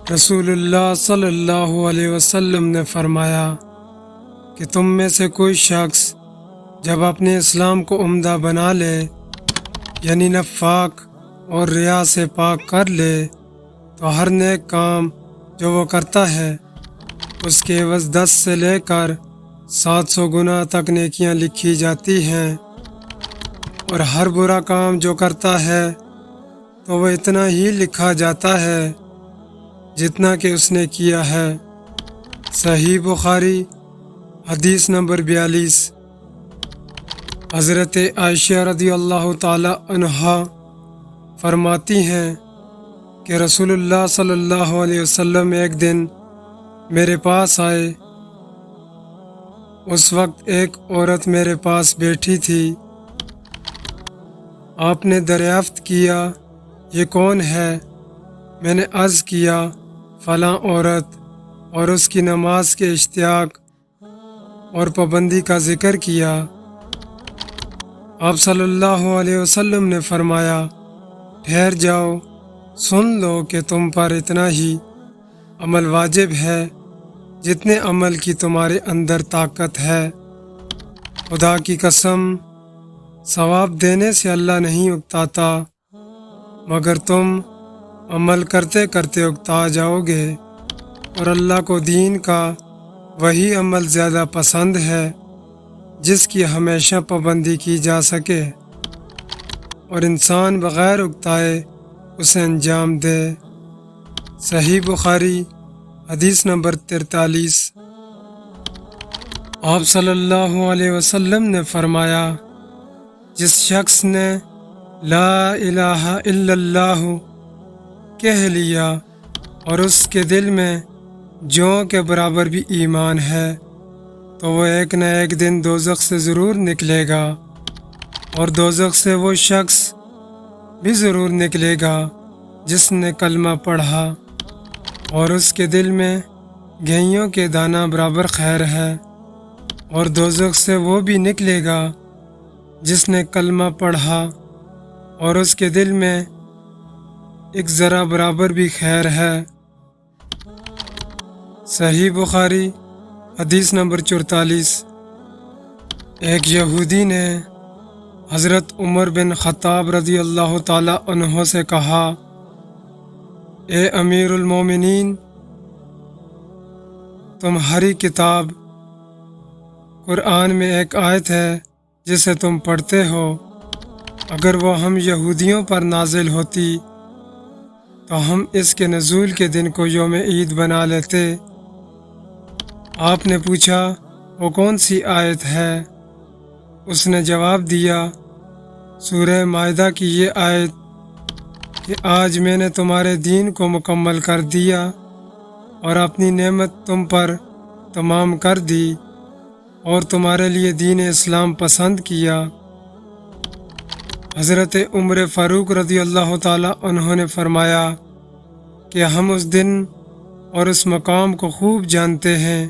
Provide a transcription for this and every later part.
رسول اللہ صلی اللہ علیہ وسلم نے فرمایا کہ تم میں سے کوئی شخص جب اپنے اسلام کو عمدہ بنا لے، یعنی نفاق اور ریا سے پاک کر لے، تو ہر نیک کام جو وہ کرتا ہے اس کے عوض 10 سے لے کر 700 گنا تک نیکیاں لکھی جاتی ہیں، اور ہر برا کام جو کرتا ہے تو وہ اتنا ہی لکھا جاتا ہے جتنا کہ اس نے کیا ہے۔ صحیح بخاری حدیث نمبر 42۔ حضرت عائشہ رضی اللہ تعالی عنہا فرماتی ہیں کہ رسول اللہ صلی اللہ علیہ وسلم ایک دن میرے پاس آئے۔ اس وقت ایک عورت میرے پاس بیٹھی تھی۔ آپ نے دریافت کیا، یہ کون ہے؟ میں نے عرض کیا، فلاں عورت، اور اس کی نماز کے اشتیاق اور پابندی کا ذکر کیا۔ آپ صلی اللہ علیہ وسلم نے فرمایا، ٹھہر جاؤ، سن لو کہ تم پر اتنا ہی عمل واجب ہے جتنے عمل کی تمہارے اندر طاقت ہے۔ خدا کی قسم، ثواب دینے سے اللہ نہیں اکتاتا، مگر تم عمل کرتے کرتے اکتا جاؤ گے، اور اللہ کو دین کا وہی عمل زیادہ پسند ہے جس کی ہمیشہ پابندی کی جا سکے اور انسان بغیر اکتائے اسے انجام دے۔ صحیح بخاری حدیث نمبر 43۔ آپ صلی اللہ علیہ وسلم نے فرمایا، جس شخص نے لا الہ الا اللہ کہہ لیا اور اس کے دل میں جوں کے برابر بھی ایمان ہے، تو وہ ایک نہ ایک دن دوزخ سے ضرور نکلے گا، اور دوزخ سے وہ شخص بھی ضرور نکلے گا جس نے کلمہ پڑھا اور اس کے دل میں گھیوں کے دانہ برابر خیر ہے، اور دوزخ سے وہ بھی نکلے گا جس نے کلمہ پڑھا اور اس کے دل میں ایک ذرہ برابر بھی خیر ہے۔ صحیح بخاری حدیث نمبر 44۔ ایک یہودی نے حضرت عمر بن خطاب رضی اللہ تعالی عنہ سے کہا، اے امیر المومنین، تمہاری کتاب قرآن میں ایک آیت ہے جسے تم پڑھتے ہو، اگر وہ ہم یہودیوں پر نازل ہوتی تو ہم اس کے نزول کے دن کو یوم عید بنا لیتے۔ آپ نے پوچھا، وہ کون سی آیت ہے؟ اس نے جواب دیا، سورہ مائدہ کی یہ آیت کہ آج میں نے تمہارے دین کو مکمل کر دیا اور اپنی نعمت تم پر تمام کر دی اور تمہارے لیے دین اسلام پسند کیا۔ حضرت عمر فاروق رضی اللہ تعالی عنہ نے فرمایا کہ ہم اس دن اور اس مقام کو خوب جانتے ہیں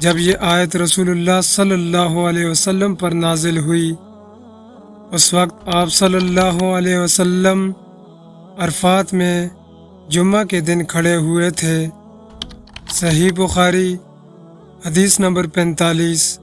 جب یہ آیت رسول اللہ صلی اللہ علیہ وسلم پر نازل ہوئی۔ اس وقت آپ صلی اللہ علیہ وسلم عرفات میں جمعہ کے دن کھڑے ہوئے تھے۔ صحیح بخاری حدیث نمبر 45۔